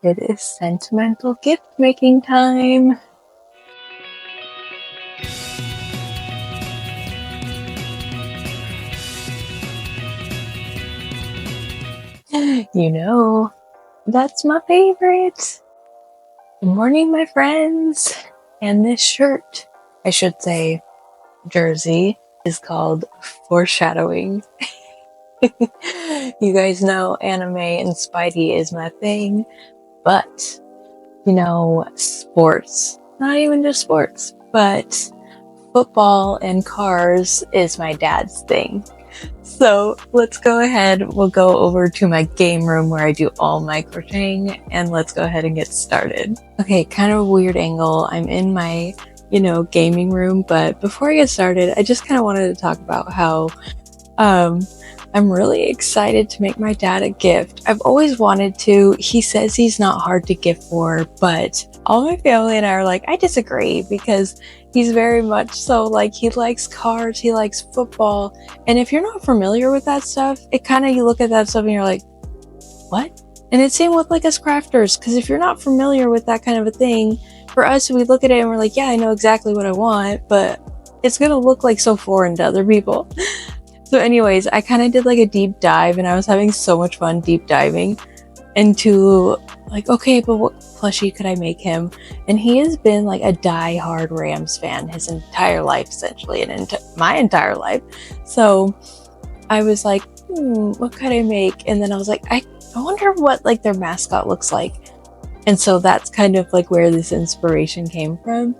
It is sentimental gift making time. You know, that's my favorite. Good morning, my friends. And this shirt, I should say jersey, is called Foreshadowing. You guys know anime and Spidey is my thing, but you know, sports, not even just sports, but football and cars is my dad's thing. So let's go ahead, we'll go over to my game room where I do all my crocheting, and let's go ahead and get started. Okay, kind of a weird angle. I'm in my, gaming room, but before I get started, I just kind of wanted to talk about how I'm really excited to make my dad a gift. I've always wanted to. He says he's not hard to gift for, but all my family and I are like, I disagree, because he's very much so like, he likes cars, he likes football. And if you're not familiar with that stuff, it kind of, you look at that stuff and you're like, what? And it's same with like us crafters, because if you're not familiar with that kind of a thing, for us, we look at it and we're like, yeah, I know exactly what I want, but it's going to look like so foreign to other people. So anyways, I kind of did like a deep dive, and I was having so much fun deep diving into like, okay, but what plushie could I make him? And he has been like a die-hard Rams fan his entire life, essentially, and my entire life. So I was like, what could I make? And then I was like, I wonder what like their mascot looks like. And so that's kind of like where this inspiration came from.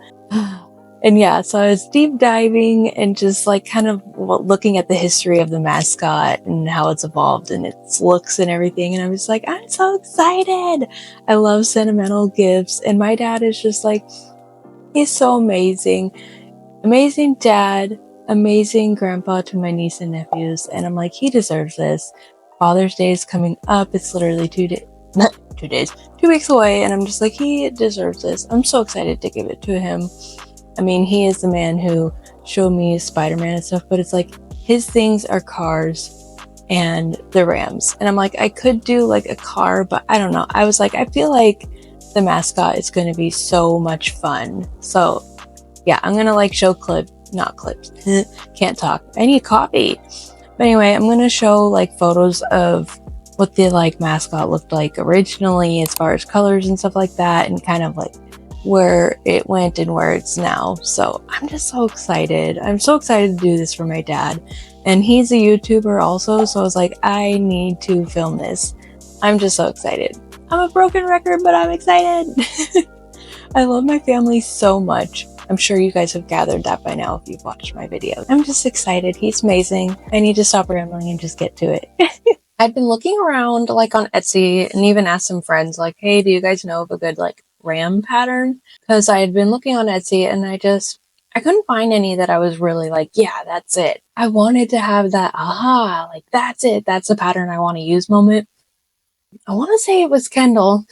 And yeah, so I was deep diving and just like kind of looking at the history of the mascot and how it's evolved and its looks and everything. And I was like, I'm so excited. I love sentimental gifts. And my dad is just like, he's so amazing. Amazing dad, amazing grandpa to my niece and nephews. And I'm like, he deserves this. Father's Day is coming up. It's literally 2 weeks away. And I'm just like, he deserves this. I'm so excited to give it to him. I mean, he is the man who showed me Spider-Man and stuff, but it's like his things are cars and the Rams. And I'm like, I could do like a car, but I don't know. I was like, I feel like the mascot is going to be so much fun. So yeah, I'm going to like show not clips. Can't talk. I need coffee. But anyway, I'm going to show like photos of what the like mascot looked like originally as far as colors and stuff like that, and kind of like where it went and where it's now. So I'm just so excited. I'm so excited to do this for my dad. And he's a YouTuber also, so I was like, I need to film this. I'm just so excited. I'm a broken record, but I'm excited. I love my family so much. I'm sure you guys have gathered that by now if you've watched my videos. I'm just excited. He's amazing. I need to stop rambling and just get to it. I'd been looking around like on Etsy and even asked some friends like, hey, do you guys know of a good like ram pattern? Because I had been looking on Etsy and I couldn't find any that I was really like, yeah, that's it. I wanted to have that aha, like that's it, that's the pattern I want to use moment. I want to say it was Kendall.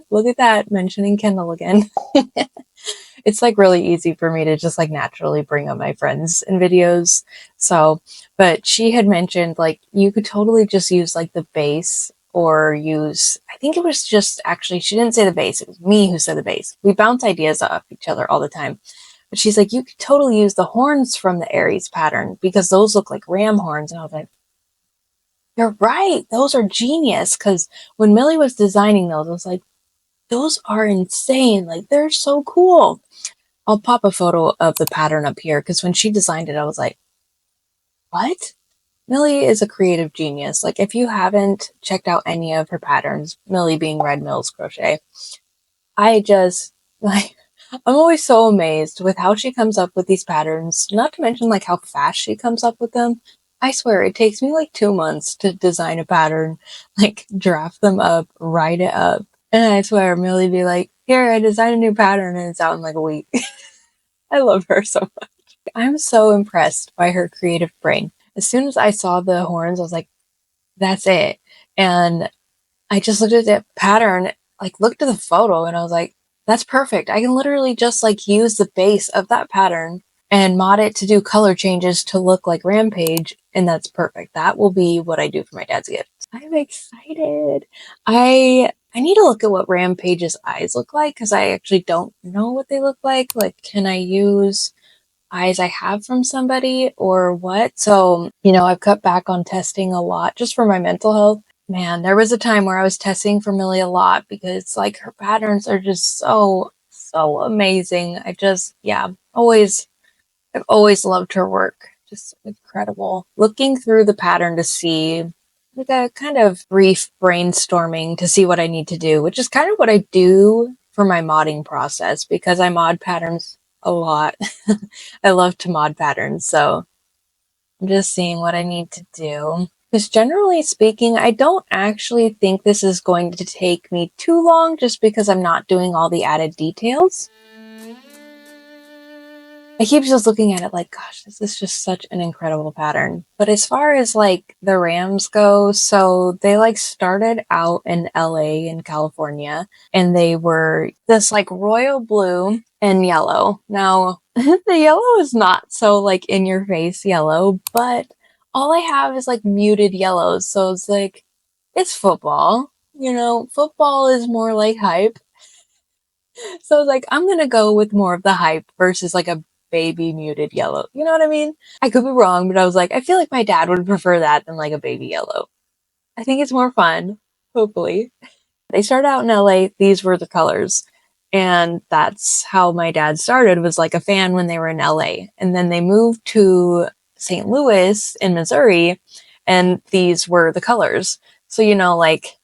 Look at that, mentioning Kendall again. It's like really easy for me to just like naturally bring up my friends in videos. So, but she had mentioned like you could totally just use like the base, or use, I think it was just actually, she didn't say the base, it was me who said the base. We bounce ideas off each other all the time. But she's like, you could totally use the horns from the Aries pattern because those look like ram horns. And I was like, you're right, those are genius. Because when Millie was designing those, I was like, those are insane. Like, they're so cool. I'll pop a photo of the pattern up here because when she designed it, I was like, what? Millie is a creative genius. Like, if you haven't checked out any of her patterns, Millie being Red Mills Crochet, I just, like, I'm always so amazed with how she comes up with these patterns, not to mention, like, how fast she comes up with them. I swear, it takes me, like, 2 months to design a pattern, like, draft them up, write it up, and I swear, Millie be like, here, I designed a new pattern, and it's out in, like, a week. I love her so much. I'm so impressed by her creative brain. As soon as I saw the horns, I was like, that's it. And I just looked at the pattern, like looked at the photo, and I was like, that's perfect. I can literally just like use the base of that pattern and mod it to do color changes to look like Rampage. And that's perfect. That will be what I do for my dad's gift. I'm excited. I I need to look at what Rampage's eyes look like because I actually don't know what they look like. Like, can I use eyes I have from somebody or what? So, I've cut back on testing a lot just for my mental health. Man, there was a time where I was testing for Millie a lot because like her patterns are just so amazing. I've always loved her work. Just incredible. Looking through the pattern to see like a kind of brief brainstorming to see what I need to do, which is kind of what I do for my modding process because I mod patterns a lot. I love to mod patterns, so I'm just seeing what I need to do. Because generally speaking, I don't actually think this is going to take me too long just because I'm not doing all the added details. I keep just looking at it like, gosh, this is just such an incredible pattern. But as far as like the Rams go, so they like started out in LA in California and they were this like royal blue and yellow. Now, the yellow is not so like in your face yellow, but all I have is like muted yellows. So it's like, it's football. Football is more like hype. So I was like, I'm gonna go with more of the hype versus like a baby muted yellow. You know what I mean? I could be wrong, but I was like, I feel like my dad would prefer that than like a baby yellow. I think it's more fun, hopefully. They started out in LA, these were the colors. And that's how my dad started, was like a fan when they were in LA. And then they moved to St. Louis in Missouri, and these were the colors. So, like,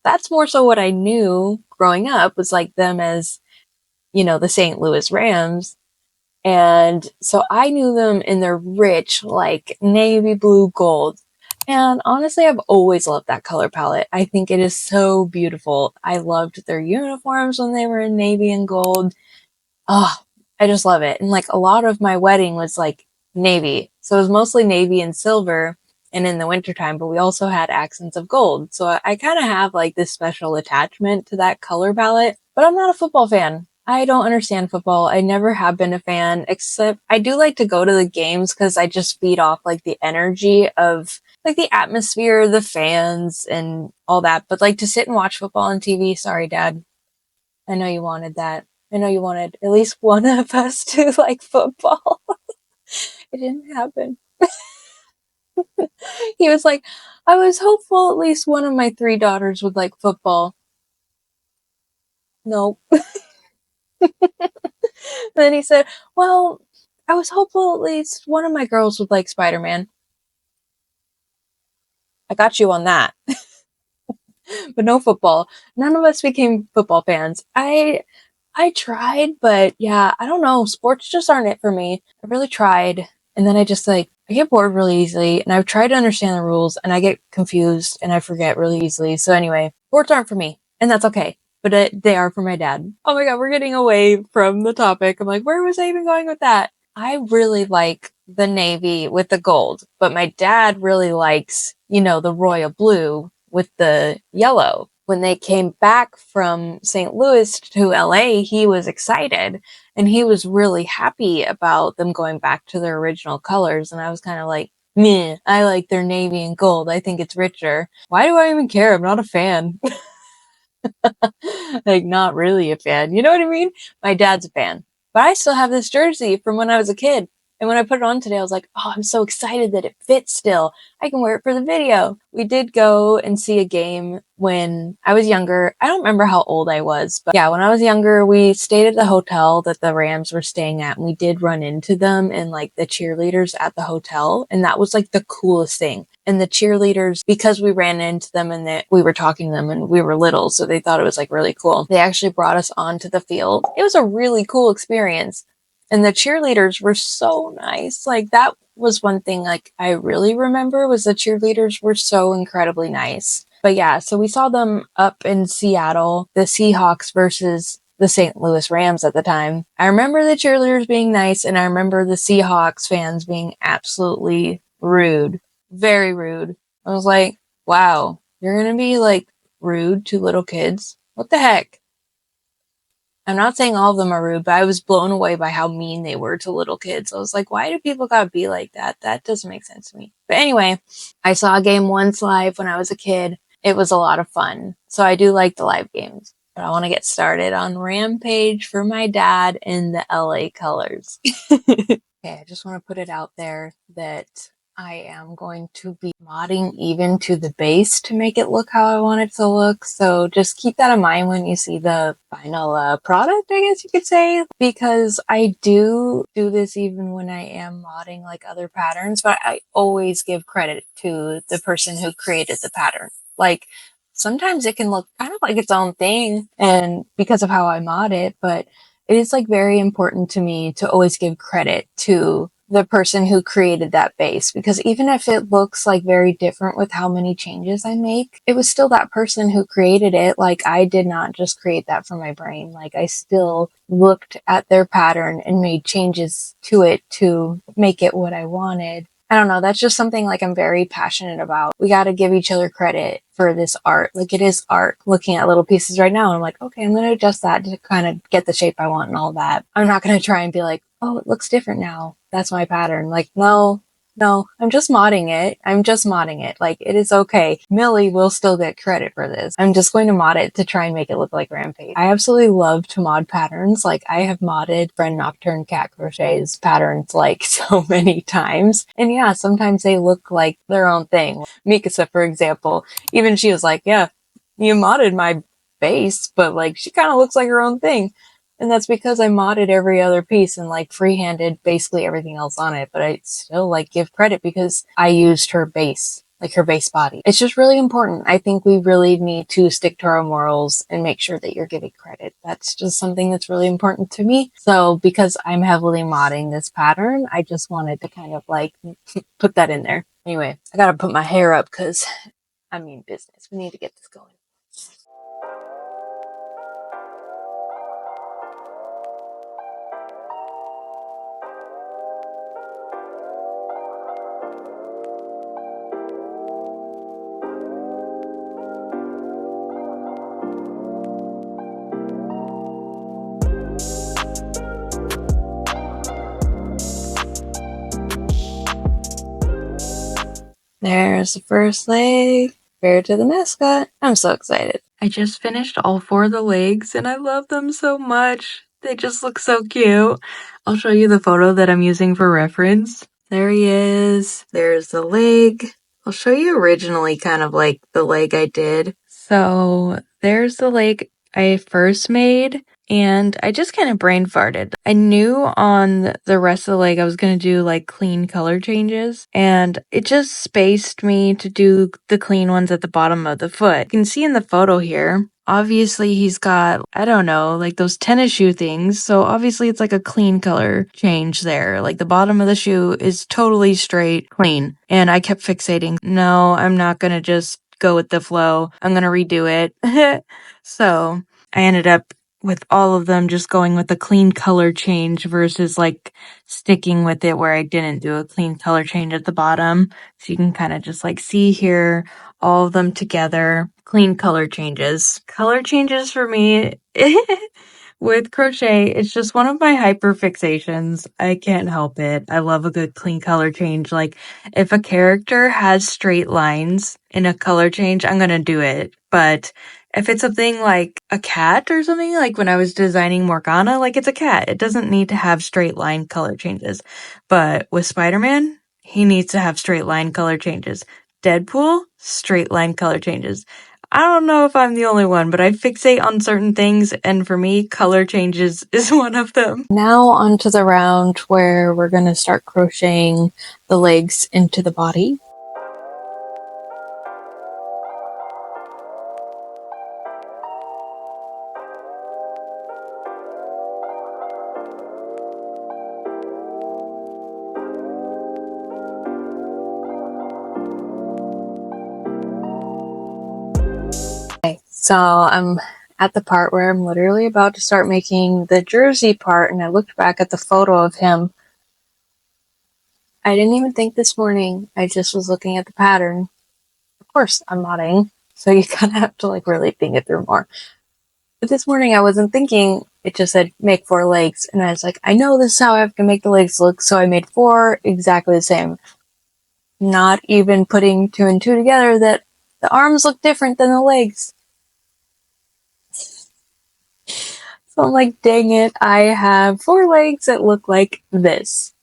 that's more so what I knew growing up was like them as, the St. Louis Rams. And so I knew them in their rich, like navy blue gold. And honestly, I've always loved that color palette. I think it is so beautiful. I loved their uniforms when they were in navy and gold. Oh, I just love it. And like a lot of my wedding was like navy. So it was mostly navy and silver and in the wintertime, but we also had accents of gold. So I kind of have like this special attachment to that color palette, but I'm not a football fan. I don't understand football. I never have been a fan, except I do like to go to the games because I just feed off like the energy of like the atmosphere, the fans and all that. But like to sit and watch football on TV, sorry, Dad. I know you wanted that. I know you wanted at least one of us to like football. It didn't happen. He was like, I was hopeful at least one of my 3 daughters would like football. Nope. Then he said, well, I was hopeful at least one of my girls would like Spider-Man. I got you on that. But no football. None of us became football fans. I tried, but yeah, I don't know. Sports just aren't it for me. I really tried. And then I just like, I get bored really easily and I've tried to understand the rules and I get confused and I forget really easily. So anyway, sports aren't for me and that's okay. But they are for my dad. Oh my God, we're getting away from the topic. I'm like, where was I even going with that? I really like the navy with the gold, but my dad really likes, the royal blue with the yellow. When they came back from St. Louis to LA, he was excited and he was really happy about them going back to their original colors. And I was kind of like, meh, I like their navy and gold. I think it's richer. Why do I even care? I'm not a fan. Like, not really a fan. You know what I mean? My dad's a fan. But I still have this jersey from when I was a kid. And when I put it on today, I was like, oh, I'm so excited that it fits still. I can wear it for the video. We did go and see a game when I was younger. I don't remember how old I was, but yeah, when I was younger, we stayed at the hotel that the Rams were staying at, and we did run into them and like the cheerleaders at the hotel. And that was like the coolest thing. And the cheerleaders, because we ran into them and we were talking to them and we were little, so they thought it was like really cool. They actually brought us onto the field. It was a really cool experience. And the cheerleaders were so nice. Like that was one thing like I really remember was the cheerleaders were so incredibly nice. But yeah, so we saw them up in Seattle, the Seahawks versus the St. Louis Rams at the time. I remember the cheerleaders being nice and I remember the Seahawks fans being absolutely rude. Very rude. I was like, wow, you're gonna be like rude to little kids? What the heck? I'm not saying all of them are rude, but I was blown away by how mean they were to little kids. I was like, why do people gotta be like that? That doesn't make sense to me. But anyway, I saw a game once live when I was a kid. it was a lot of fun. So I do like the live games, but I want to get started on Rampage for my dad in the LA colors. Okay, I just want to put it out there that I am going to be modding even to the base to make it look how I want it to look. So just keep that in mind when you see the final product, I guess you could say, because I do this even when I am modding like other patterns, but I always give credit to the person who created the pattern. Like sometimes it can look kind of like its own thing and because of how I mod it, but it is like very important to me to always give credit to the person who created that base, because even if it looks like very different with how many changes I make, it was still that person who created it. Like I did not just create that from my brain. Like I still looked at their pattern and made changes to it to make it what I wanted. I don't know. That's just something like I'm very passionate about. We got to give each other credit for this art. Like it is art. Looking at little pieces right now, and I'm like, okay, I'm going to adjust that to kind of get the shape I want and all that. I'm not going to try and be like, oh, it looks different now. That's my pattern. Like, no, I'm just modding it. Like, it is okay. Millie will still get credit for this. I'm just going to mod it to try and make it look like Rampage. I absolutely love to mod patterns. Like, I have modded Friend Nocturne Cat Crochet's patterns like so many times. And yeah, sometimes they look like their own thing. Mikasa, for example, even she was like, yeah, you modded my base, but like, she kind of looks like her own thing. And that's because I modded every other piece and like freehanded basically everything else on it. But I still like give credit because I used her base, like her base body. It's just really important. I think we really need to stick to our morals and make sure that you're giving credit. That's just something that's really important to me. So because I'm heavily modding this pattern, I just wanted to kind of like put that in there. Anyway, I gotta put my hair up because I mean business. We need to get this going. There's the first leg, fair to the mascot. I'm so excited. I just finished all 4 of the legs and I love them so much. They just look so cute. I'll show you the photo that I'm using for reference. There he is. There's the leg. I'll show you originally kind of like the leg I did. So there's the leg I first made. And I just kind of brain farted. I knew on the rest of the leg I was going to do like clean color changes, and it just spaced me to do the clean ones at the bottom of the foot. You can see in the photo here, obviously he's got, I don't know, like those tennis shoe things. So obviously it's like a clean color change there. Like the bottom of the shoe is totally straight, clean. And I kept fixating, no, I'm not going to just go with the flow. I'm going to redo it. So I ended up with all of them just going with a clean color change versus like sticking with it where I didn't do a clean color change at the bottom. So you can kind of just like see here all of them together, clean color changes. Color changes for me with crochet, it's just one of my hyper fixations. I can't help it. I love a good clean color change. Like if a character has straight lines in a color change, I'm going to do it. But if it's something like a cat or something, like when I was designing Morgana, like it's a cat. It doesn't need to have straight line color changes. But with Spider-Man, he needs to have straight line color changes. Deadpool, straight line color changes. I don't know if I'm the only one, but I fixate on certain things, and for me, color changes is one of them. Now onto the round where we're going to start crocheting the legs into the body. Okay, so I'm at the part where I'm literally about to start making the jersey part, and I looked back at the photo of him. I didn't even think this morning. I just was looking at the pattern. Of course, I'm modding, so you kind of have to like really think it through more. But this morning I wasn't thinking. It just said make 4 legs, and I was like, I know this is how I have to make the legs look, so I made 4 exactly the same. Not even putting 2 and 2 together that The arms look different than the legs. So I'm like, dang it, I have 4 legs that look like this.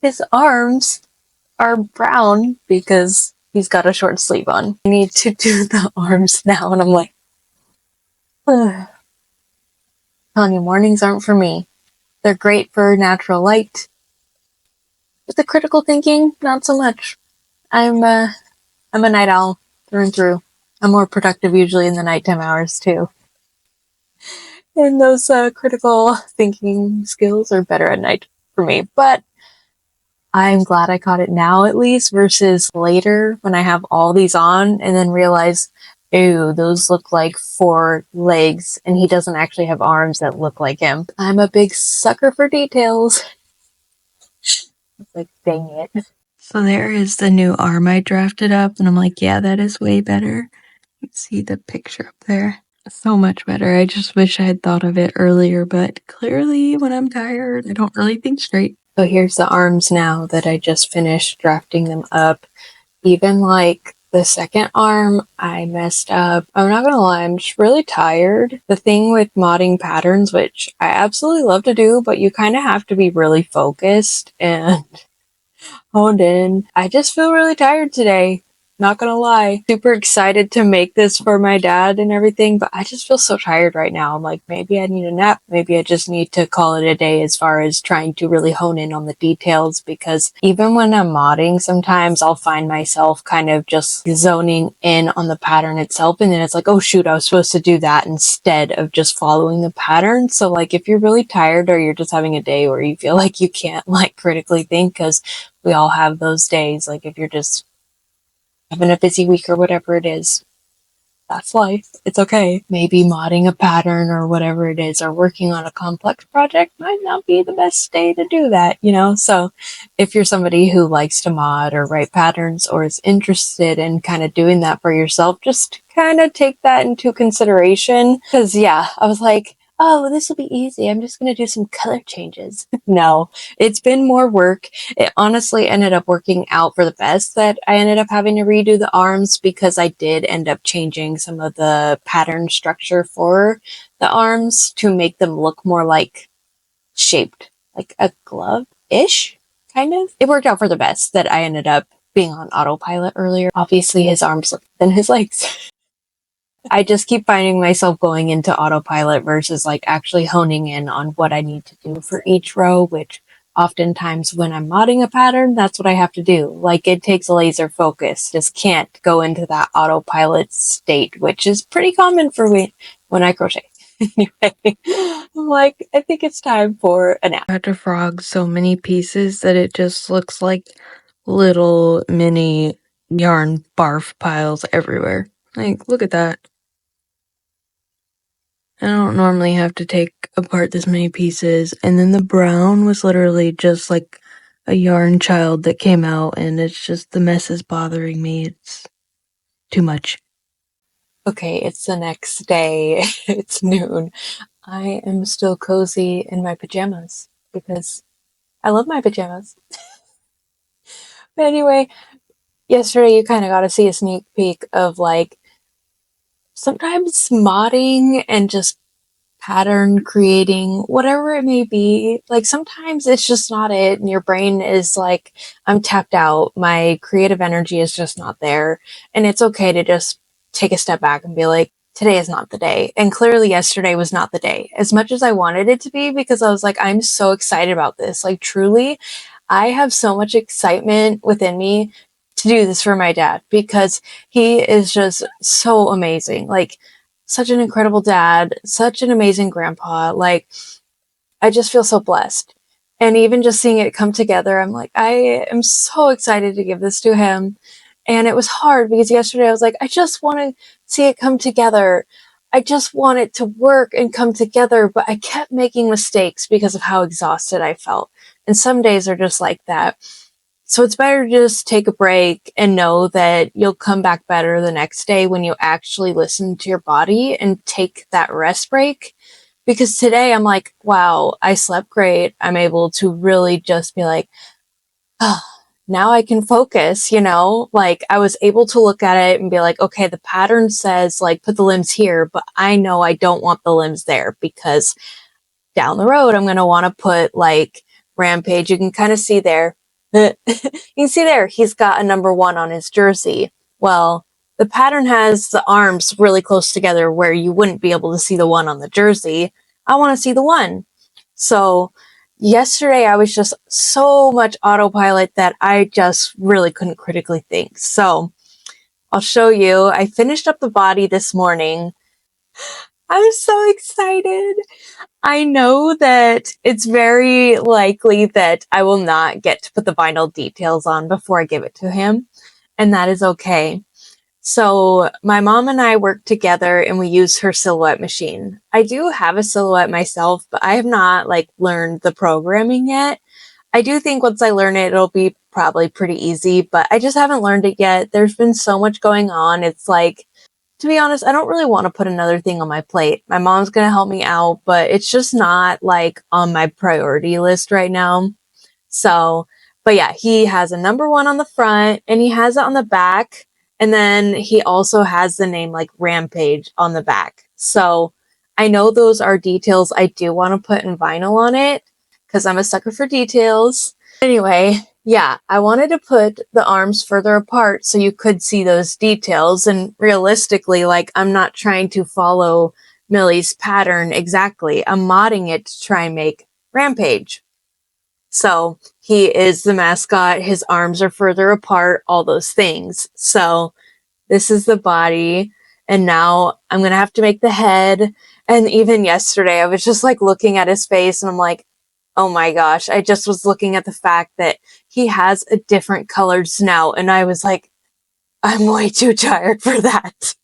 His arms are brown because he's got a short sleeve on. I need to do the arms now, and I'm like, ugh. Telling you, mornings aren't for me. They're great for natural light. But the critical thinking, not so much. I'm a night owl through and through. I'm more productive usually in the nighttime hours too. And those critical thinking skills are better at night for me. But I'm glad I caught it now at least versus later when I have all these on and then realize, ew, those look like 4 legs and he doesn't actually have arms that look like him. I'm a big sucker for details. It's like, dang it. So there is the new arm I drafted up and I'm like, yeah, that is way better. You can see the picture up there. So much better. I just wish I had thought of it earlier, but clearly when I'm tired, I don't really think straight. So here's the arms now that I just finished drafting them up. Even like the second arm, I messed up. I'm not gonna lie, I'm just really tired. The thing with modding patterns, which I absolutely love to do, but you kind of have to be really focused and honed in. I just feel really tired today. Not gonna lie. Super excited to make this for my dad and everything, but I just feel so tired right now. I'm like, maybe I need a nap. Maybe I just need to call it a day as far as trying to really hone in on the details, because even when I'm modding, sometimes I'll find myself kind of just zoning in on the pattern itself, and then it's like, oh shoot, I was supposed to do that instead of just following the pattern. So like, if you're really tired or you're just having a day where you feel like you can't like critically think, because we all have those days, like if you're just having a busy week or whatever it is, that's life. It's okay. Maybe modding a pattern or whatever it is, or working on a complex project might not be the best day to do that, you know? So if you're somebody who likes to mod or write patterns or is interested in kind of doing that for yourself, just kind of take that into consideration. Because yeah, I was like, oh, this will be easy. I'm just going to do some color changes. No, it's been more work. It honestly ended up working out for the best that I ended up having to redo the arms, because I did end up changing some of the pattern structure for the arms to make them look more like shaped, like a glove-ish, kind of. It worked out for the best that I ended up being on autopilot earlier. Obviously, his arms look than his legs. I just keep finding myself going into autopilot versus like actually honing in on what I need to do for each row, which oftentimes when I'm modding a pattern, that's what I have to do. Like, it takes a laser focus. Just can't go into that autopilot state, which is pretty common for me when I crochet. Anyway, I'm like, I think it's time for a nap. I had to frog so many pieces that it just looks like little mini yarn barf piles everywhere. Like, look at that. I don't normally have to take apart this many pieces. And then the brown was literally just like a yarn child that came out, and it's just, the mess is bothering me. It's too much. Okay, it's the next day. It's noon. I am still cozy in my pajamas because I love my pajamas. But anyway, yesterday you kind of got to see a sneak peek of like, sometimes modding and just pattern creating, whatever it may be, like sometimes it's just not it, and your brain is like, I'm tapped out, my creative energy is just not there, and it's okay to just take a step back and be like, today is not the day. And clearly yesterday was not the day, as much as I wanted it to be, because I was like, I'm so excited about this. Like, truly, I have so much excitement within me to do this for my dad, because he is just so amazing. Like, such an incredible dad, such an amazing grandpa. Like, I just feel so blessed. And even just seeing it come together, I'm like, I am so excited to give this to him. And it was hard because yesterday I was like, I just want to see it come together. I just want it to work and come together. But I kept making mistakes because of how exhausted I felt. And some days are just like that. So it's better to just take a break and know that you'll come back better the next day when you actually listen to your body and take that rest break. Because today I'm like, wow, I slept great. I'm able to really just be like, oh, now I can focus, you know, like I was able to look at it and be like, okay, the pattern says like put the limbs here, but I know I don't want the limbs there because down the road, I'm going to want to put like Rampage. You can kind of see there. You can see there, he's got a number 1 on his jersey. Well, the pattern has the arms really close together where you wouldn't be able to see the 1 on the jersey. I want to see the 1. So yesterday I was just so much autopilot that I just really couldn't critically think. So I'll show you. I finished up the body this morning. I'm so excited. I know that it's very likely that I will not get to put the vinyl details on before I give it to him, and that is okay. So my mom and I work together and we use her silhouette machine. I do have a silhouette myself, but I have not like learned the programming yet. I do think once I learn it, it'll be probably pretty easy, but I just haven't learned it yet. There's been so much going on. It's like, to be honest, I don't really want to put another thing on my plate. My mom's going to help me out, but it's just not like on my priority list right now. So, but yeah, he has a number 1 on the front and he has it on the back. And then he also has the name like Rampage on the back. So I know those are details I do want to put in vinyl on it because I'm a sucker for details. Anyway, yeah, I wanted to put the arms further apart so you could see those details. And realistically, like, I'm not trying to follow Millie's pattern exactly. I'm modding it to try and make Rampage. So he is the mascot. His arms are further apart, all those things. So this is the body. And now I'm going to have to make the head. And even yesterday, I was just like looking at his face and I'm like, oh my gosh, I just was looking at the fact that he has a different colored snout. And I was like, I'm way too tired for that.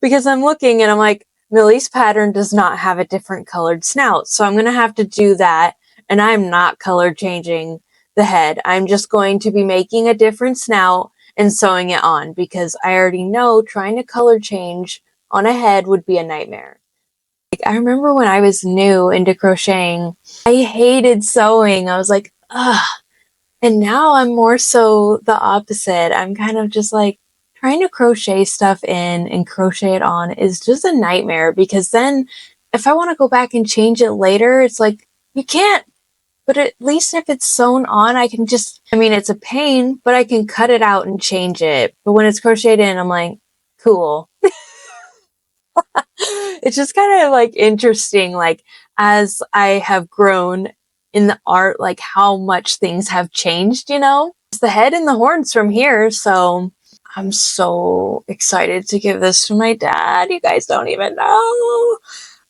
Because I'm looking and I'm like, Millie's pattern does not have a different colored snout. So I'm going to have to do that. And I'm not color changing the head. I'm just going to be making a different snout and sewing it on because I already know trying to color change on a head would be a nightmare. Like, I remember when I was new into crocheting, I hated sewing. I was like, ugh. And now I'm more so the opposite. I'm kind of just like trying to crochet stuff in and crochet it on is just a nightmare because then if I want to go back and change it later, it's like, you can't. But at least if it's sewn on, I can just, I mean, it's a pain, but I can cut it out and change it. But when it's crocheted in, I'm like, cool. It's just kind of like interesting, like as I have grown in the art, like how much things have changed, you know? It's the head and the horns from here, so I'm so excited to give this to my dad. You guys don't even know.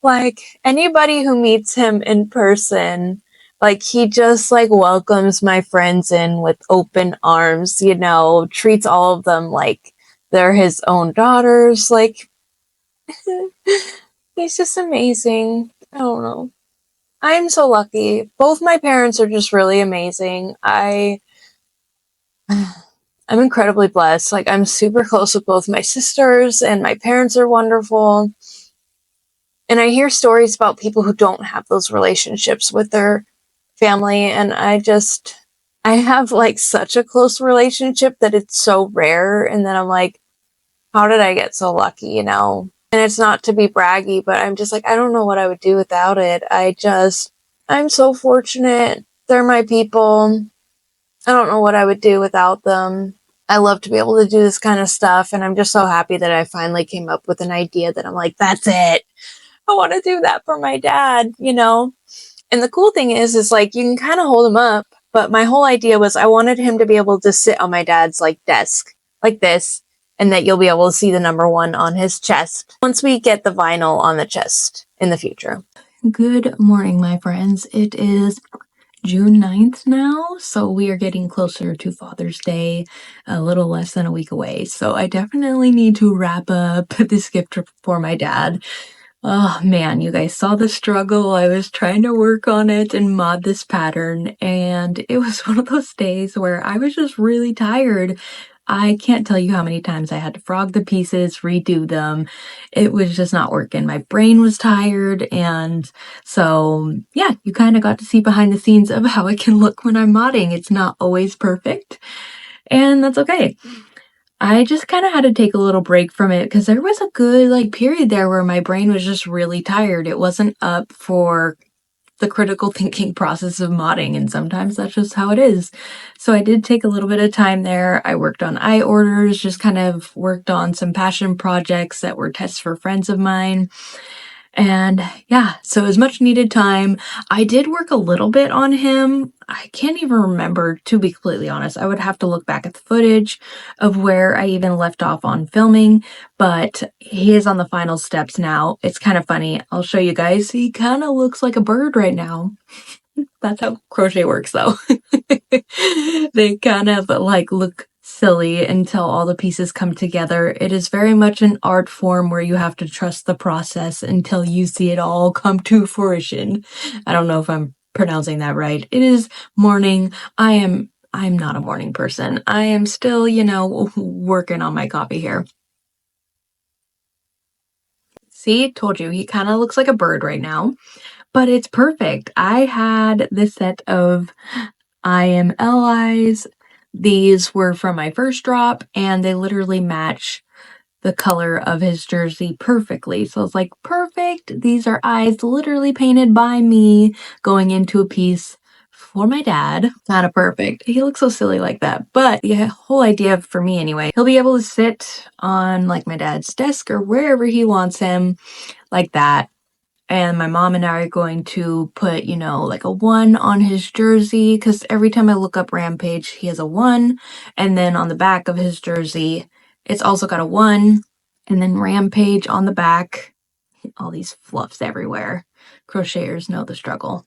Like anybody who meets him in person, like he just like welcomes my friends in with open arms, you know, treats all of them like they're his own daughters, like he's just amazing. I don't know. I'm so lucky. Both my parents are just really amazing. I'm incredibly blessed. Like I'm super close with both my sisters and my parents are wonderful. And I hear stories about people who don't have those relationships with their family and I have like such a close relationship that it's so rare and then I'm like, how did I get so lucky, you know? And it's not to be braggy, but I'm just like, I don't know what I would do without it. I'm so fortunate. They're my people. I don't know what I would do without them. I love to be able to do this kind of stuff. And I'm just so happy that I finally came up with an idea that I'm like, that's it. I want to do that for my dad, you know? And the cool thing is like, you can kind of hold him up. But my whole idea was I wanted him to be able to sit on my dad's like desk like this. And that you'll be able to see the number 1 on his chest once we get the vinyl on the chest in the future. Good morning, my friends. It is June 9th now, so we are getting closer to Father's Day, a little less than a week away. So I definitely need to wrap up this gift for my dad. Oh man, you guys saw the struggle. I was trying to work on it and mod this pattern, and it was one of those days where I was just really tired. I can't tell you how many times I had to frog the pieces, redo them. It was just not working. My brain was tired. And so, yeah, you kind of got to see behind the scenes of how it can look when I'm modding. It's not always perfect, and that's okay. I just kind of had to take a little break from it because there was a good period there where my brain was just really tired. It wasn't up for the critical thinking process of modding, and sometimes that's just how it is. So I did take a little bit of time there. I worked on eye orders, just kind of worked on some passion projects that were tests for friends of mine. And yeah, so it was much needed time. I did work a little bit on him. I can't even remember, to be completely honest. I would have to look back at the footage of where I even left off on filming, but he is on the final steps now. It's kind of funny. I'll show you guys. He kind of looks like a bird right now. That's how crochet works, though. They kind of look silly until all the pieces come together. It is very much an art form where you have to trust the process until you see it all come to fruition. I don't know if I'm pronouncing that right. It is morning. I'm not a morning person. I am still, working on my copy here. See, told you, he kind of looks like a bird right now, but it's perfect. I had this set of IML eyes. These were from my first drop, and they literally match the color of his jersey perfectly. So it's like, perfect. These are eyes literally painted by me going into a piece for my dad. Kind of perfect. He looks so silly like that. But the whole idea for me anyway, he'll be able to sit on my dad's desk or wherever he wants him like that. And my mom and I are going to put, a 1 on his jersey, because every time I look up Rampage, he has a 1. And then on the back of his jersey, it's also got a 1. And then Rampage on the back. All these fluffs everywhere. Crocheters know the struggle.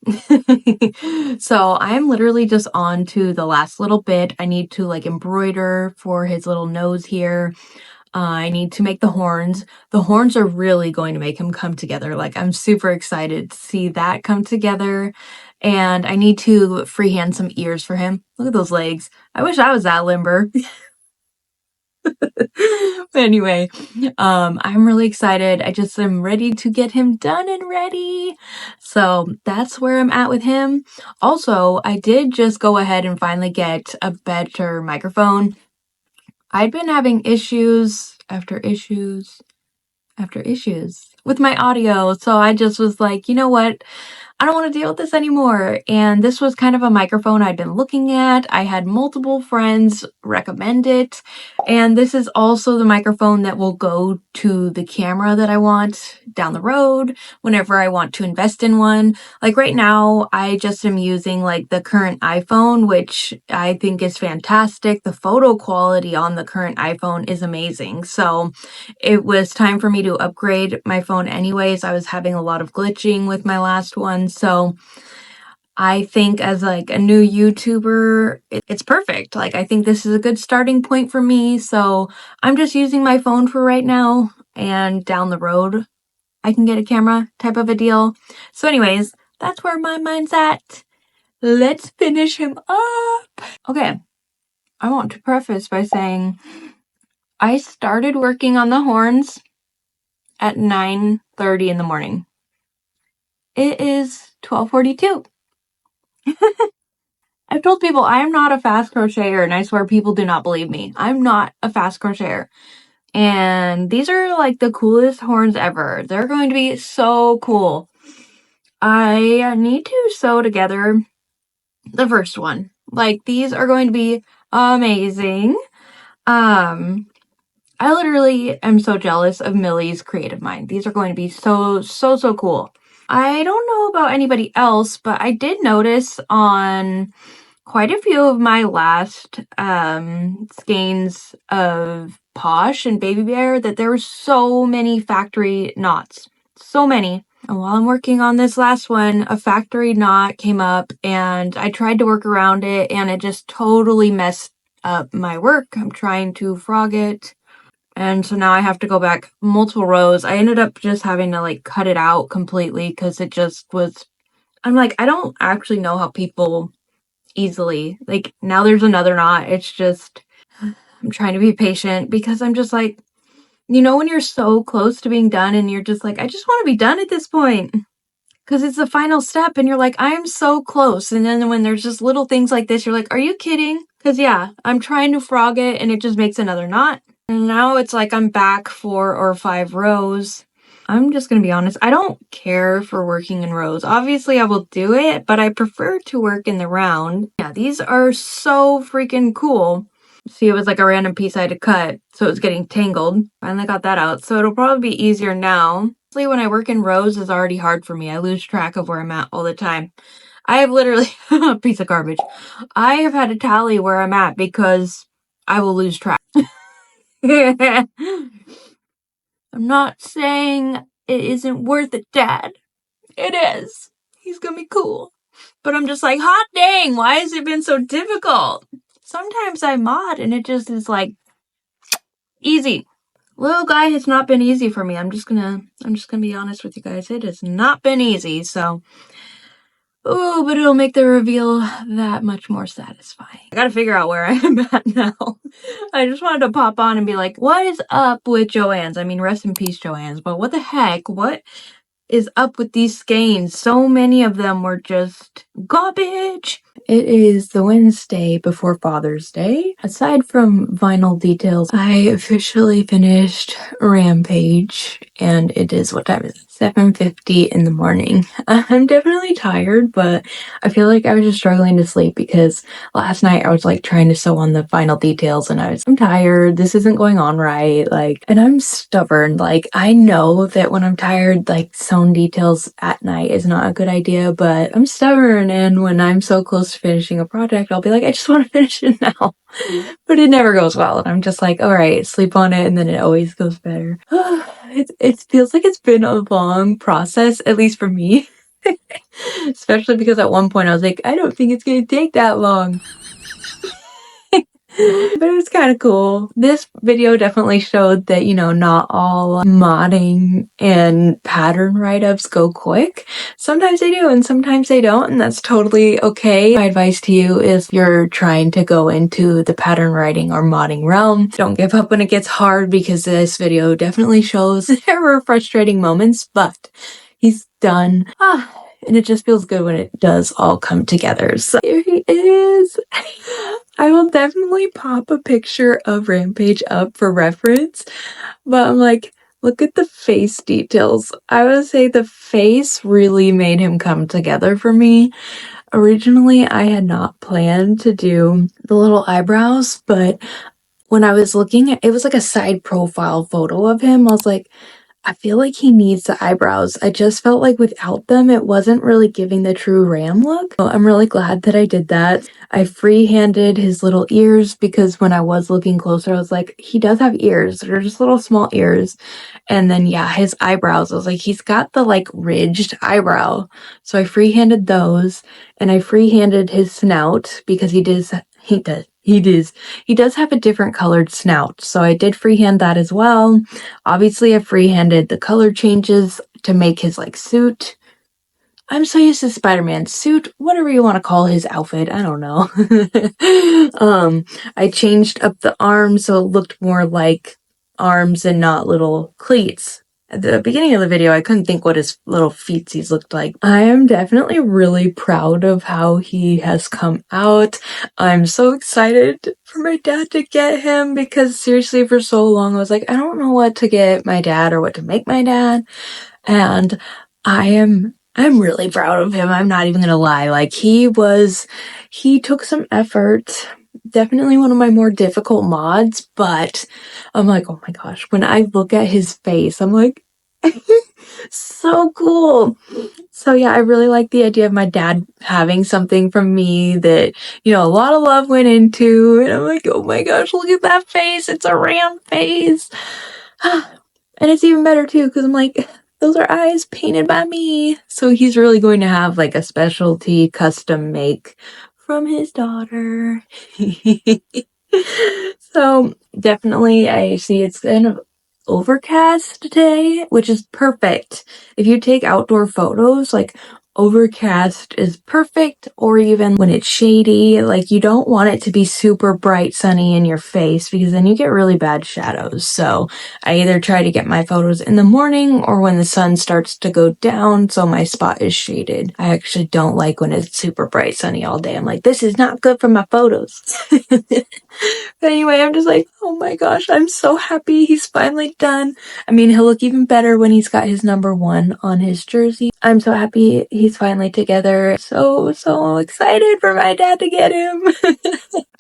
So I'm literally just on to the last little bit. I need to embroider for his little nose here. I need to make the horns. The horns are really going to make him come together. I'm super excited to see that come together. And I need to freehand some ears for him. Look at those legs. I wish I was that limber. But anyway, I'm really excited. I just am ready to get him done and ready. So that's where I'm at with him. Also, I did just go ahead and finally get a better microphone. I'd been having issues after issues with my audio. So I just was like, you know what? I don't want to deal with this anymore. And this was kind of a microphone I'd been looking at. I had multiple friends recommend it. And this is also the microphone that will go to the camera that I want down the road whenever I want to invest in one. Right now, I just am using the current iPhone, which I think is fantastic. The photo quality on the current iPhone is amazing. So it was time for me to upgrade my phone anyways. I was having a lot of glitching with my last one. So I think as a new YouTuber, it's perfect. I think this is a good starting point for me. So I'm just using my phone for right now, and down the road, I can get a camera type of a deal. So anyways, that's where my mind's at. Let's finish him up. Okay. I want to preface by saying I started working on the horns at 9:30 in the morning. It is 12:42. I've told people I am not a fast crocheter, and I swear people do not believe me. I'm not a fast crocheter. And these are the coolest horns ever. They're going to be so cool. I need to sew together the first one. These are going to be amazing. I literally am so jealous of Millie's creative mind. These are going to be so cool. I don't know about anybody else, but I did notice on quite a few of my last skeins of Posh and Baby Bear that there were so many factory knots. So many. And while I'm working on this last one, a factory knot came up, and I tried to work around it, and it just totally messed up my work. I'm trying to frog it. And so now I have to go back multiple rows. I ended up just having to cut it out completely because it just was, I'm I don't actually know how people easily, now there's another knot. It's just, I'm trying to be patient because I'm just like, you know, when you're so close to being done and you're just like, I just want to be done at this point. Because it's the final step and you're like, I am so close. And then when there's just little things like this, you're like, are you kidding? Because yeah, I'm trying to frog it and it just makes another knot. And now it's like I'm back 4 or 5 rows. I'm just going to be honest. I don't care for working in rows. Obviously, I will do it, but I prefer to work in the round. Yeah, these are so freaking cool. See, it was like a random piece I had to cut, so it was getting tangled. Finally got that out, so it'll probably be easier now. When I work in rows is already hard for me. I lose track of where I'm at all the time. I have literally a piece of garbage. I have had to tally where I'm at because I will lose track. I'm not saying it isn't worth it, Dad. It is. He's gonna be cool. But I'm just like, hot dang, why has it been so difficult? Sometimes I mod and it just is like easy. Little guy has not been easy for me. I'm just gonna be honest with you guys. It has not been easy, so ooh, but it'll make the reveal that much more satisfying. I gotta figure out where I am at now. I just wanted to pop on and be like, what is up with Joann's? I mean, rest in peace, Joann's, but what the heck? What is up with these skeins? So many of them were just garbage. It is the Wednesday before Father's Day. Aside from vinyl details, I officially finished Rampage, and it is, what time is it? 7:50 in the morning. I'm definitely tired, but I feel like I was just struggling to sleep because last night I was like trying to sew on the final details and I'm tired. This isn't going on right. Like, and I'm stubborn. Like, I know that when I'm tired, like sewn details at night is not a good idea, but I'm stubborn. And when I'm so close to finishing a project, I'll be like, I just want to finish it now. But it never goes well. And I'm just like, all right, sleep on it. And then it always goes better. It feels like it's been a long process, at least for me. Especially because at one point I was like, I don't think it's going to take that long. But it was kind of cool. This video definitely showed that, you know, not all modding and pattern write-ups go quick. Sometimes they do and sometimes they don't, and that's totally okay. My advice to you is if you're trying to go into the pattern writing or modding realm, don't give up when it gets hard, because this video definitely shows there were frustrating moments, but he's done. And it just feels good when it does all come together. So here he is. I will definitely pop a picture of Rampage up for reference, but I'm like, look at the face details. I would say the face really made him come together for me. Originally, I had not planned to do the little eyebrows, but when I was looking at it, was like a side profile photo of him. I was like, I feel like he needs the eyebrows. I just felt like without them, it wasn't really giving the true Ram look. So I'm really glad that I did that. I free-handed his little ears because when I was looking closer, I was like, he does have ears. They're just little small ears. And then, yeah, his eyebrows. I was like, he's got the, like, ridged eyebrow. So I free-handed those, and I free-handed his snout because he does have a different colored snout. So I did freehand that as well. Obviously, I freehanded the color changes to make his, like, suit. I'm so used to Spider-Man's suit, whatever you want to call his outfit, I don't know. I changed up the arms so it looked more like arms and not little cleats. At the beginning of the video, I couldn't think what his little feetsies looked like. I am definitely really proud of how he has come out. I'm so excited for my dad to get him because seriously, for so long, I was like, I don't know what to get my dad or what to make my dad. And I'm really proud of him. I'm not even gonna lie. Like, he took some effort. Definitely one of my more difficult mods, but I'm like, oh my gosh, when I look at his face, I'm like, so cool. So yeah, I really like the idea of my dad having something from me that, you know, a lot of love went into, and I'm like, oh my gosh, look at that face. It's a Ram face. And it's even better too, because I'm like, those are eyes painted by me. So he's really going to have like a specialty custom make from his daughter. So definitely I see it's kind of overcast today, which is perfect. If you take outdoor photos, like overcast is perfect, or even when it's shady. Like, you don't want it to be super bright sunny in your face because then you get really bad shadows. So I either try to get my photos in the morning or when the sun starts to go down so my spot is shaded. I actually don't like when it's super bright sunny all day. I'm like, this is not good for my photos. But anyway, I'm just like, oh my gosh, I'm so happy he's finally done. I mean, he'll look even better when he's got his number 1 on his jersey. I'm so happy he's finally together. So excited for my dad to get him.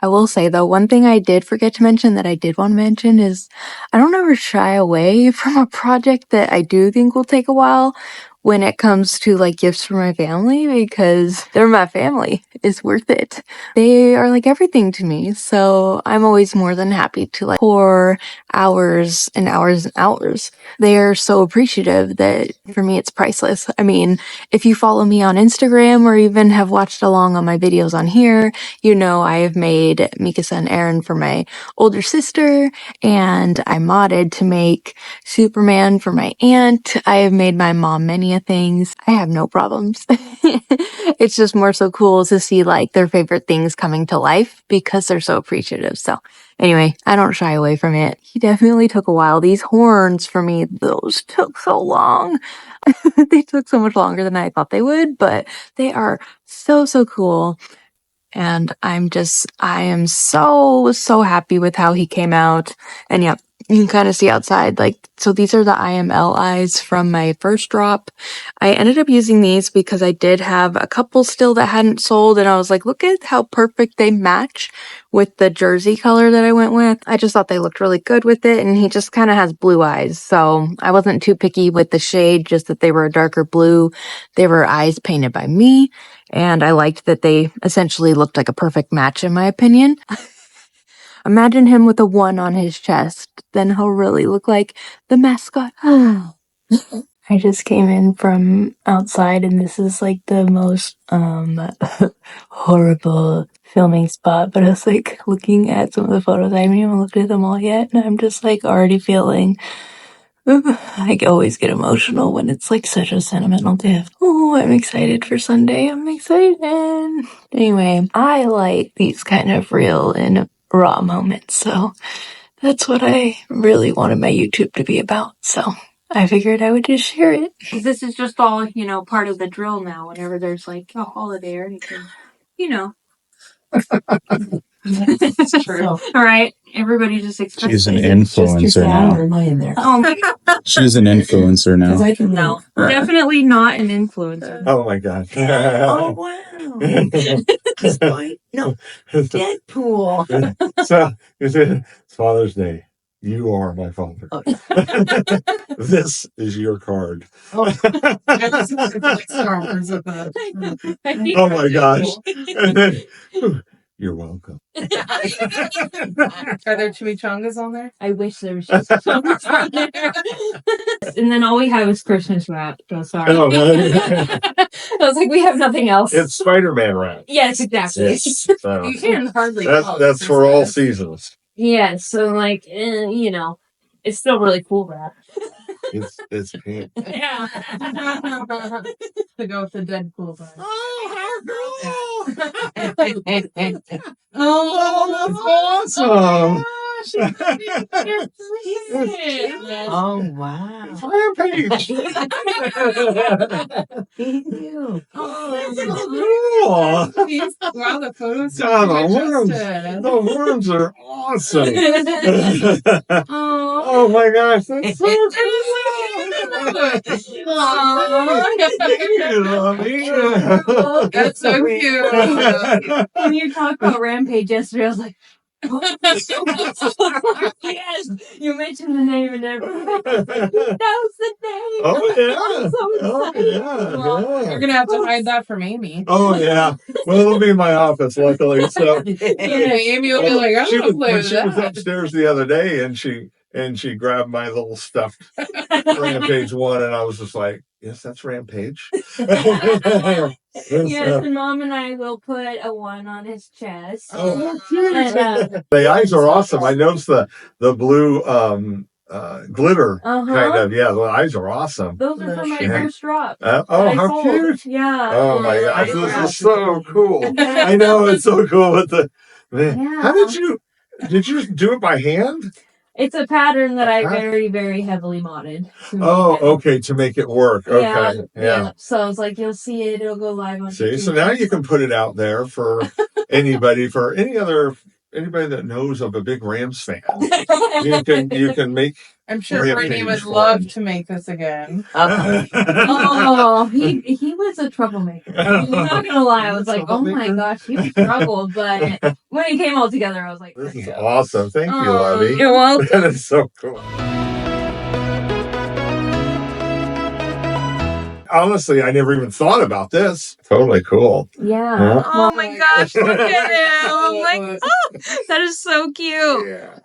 I will say though, one thing I did forget to mention that I did want to mention is I don't ever shy away from a project that I do think will take a while when it comes to like gifts for my family, because they're my family. It's worth it. They are like everything to me. So I'm always more than happy to like pour hours and hours and hours. They are so appreciative that for me it's priceless. I mean, if you follow me on Instagram or even have watched along on my videos on here, you know I have made Mikasa and Aaron for my older sister, and I modded to make Superman for my aunt. I have made my mom many a things. I have no problems. It's just more so cool to see like their favorite things coming to life because they're so appreciative. So anyway, I don't shy away from it. He definitely took a while. These horns for me, those took so long. They took so much longer than I thought they would, but they are so cool. And I am so happy with how he came out. And yeah, you can kind of see outside, like, so these are the IML eyes from my first drop. I ended up using these because I did have a couple still that hadn't sold, and I was like, look at how perfect they match with the jersey color that I went with. I just thought they looked really good with it, and he just kind of has blue eyes, so I wasn't too picky with the shade, just that they were a darker blue. They were eyes painted by me, and I liked that they essentially looked like a perfect match in my opinion. Imagine him with a 1 on his chest, then he'll really look like the mascot. I just came in from outside, and this is like the most horrible filming spot, but I was like looking at some of the photos. I haven't even looked at them all yet, and I'm just like already feeling I always get emotional when it's like such a sentimental gift. Oh, I'm excited for Sunday. I'm excited. Anyway, I like these kind of real and raw moments, so that's what I really wanted my YouTube to be about. So I figured I would just share it. This is just all, part of the drill now. Whenever there's like a holiday or anything, That's true. All right, everybody just expects. She's an influencer now. She's an influencer now. No, definitely not an influencer. Oh my god. Oh wow. No, Deadpool. So it's Father's Day. You are my father. Okay. This is your card. Oh, Oh my gosh. And then, you're welcome. Are there chimichangas on there? I wish there was just chimichangas on there. And then all we have is Christmas wrap. So sorry. Oh, I was like, we have nothing else. it's Spider-Man wrap. Yes, exactly. Yes. So, You can hardly. that's for all seasons. Yeah, so like, it's still really cool wrap. It's pink. Yeah. To go with the Deadpool vibe. Oh, Oh, that's awesome. oh wow. Rampage. Ew. Oh, wow, the photos God, are the worms are awesome. Oh my gosh, that's so That's so cute. When you talked about Rampage yesterday, I was like, yes, you mentioned the name and everything. That was the name. Oh yeah. I'm so excited. Oh yeah. You're gonna have to hide that from Amy. Oh yeah. Well, it'll be in my office, luckily. So Amy will be like, I don't play with she was that. upstairs the other day, and she grabbed my little stuffed Rampage 1, and I was just like, yes, that's Rampage. Yes, and Mom and I will put a 1 on his chest. Oh, And, the eyes are awesome. I noticed the blue glitter Uh-huh. kind of. Yeah, the eyes are awesome. Those are for my Yeah. first drop. Oh, that I how sold. cute! Yeah. Oh my gosh, I this love is so cool. Yeah. I know, it's so cool with the man. Yeah. How did you do it by hand? It's a pattern that I pattern? very, very heavily modded. Oh, okay, to make it work. Okay. Yeah. So I was like, you'll see it, it'll go live on See, YouTube. so now you can put it out there for anybody that knows of a big Rams fan. You can make. I'm sure Rampage Brittany would fun. love to make this again. Oh, he was a troublemaker. I'm not gonna lie, I was like, oh my gosh, he struggled, but when it came all together, I was like, This is awesome. Thank you, Arie. You're welcome. That is so cool. Honestly, I never even thought about this. Totally cool. Yeah. Oh my gosh, look at him. I'm like, oh, that is so cute. Yeah.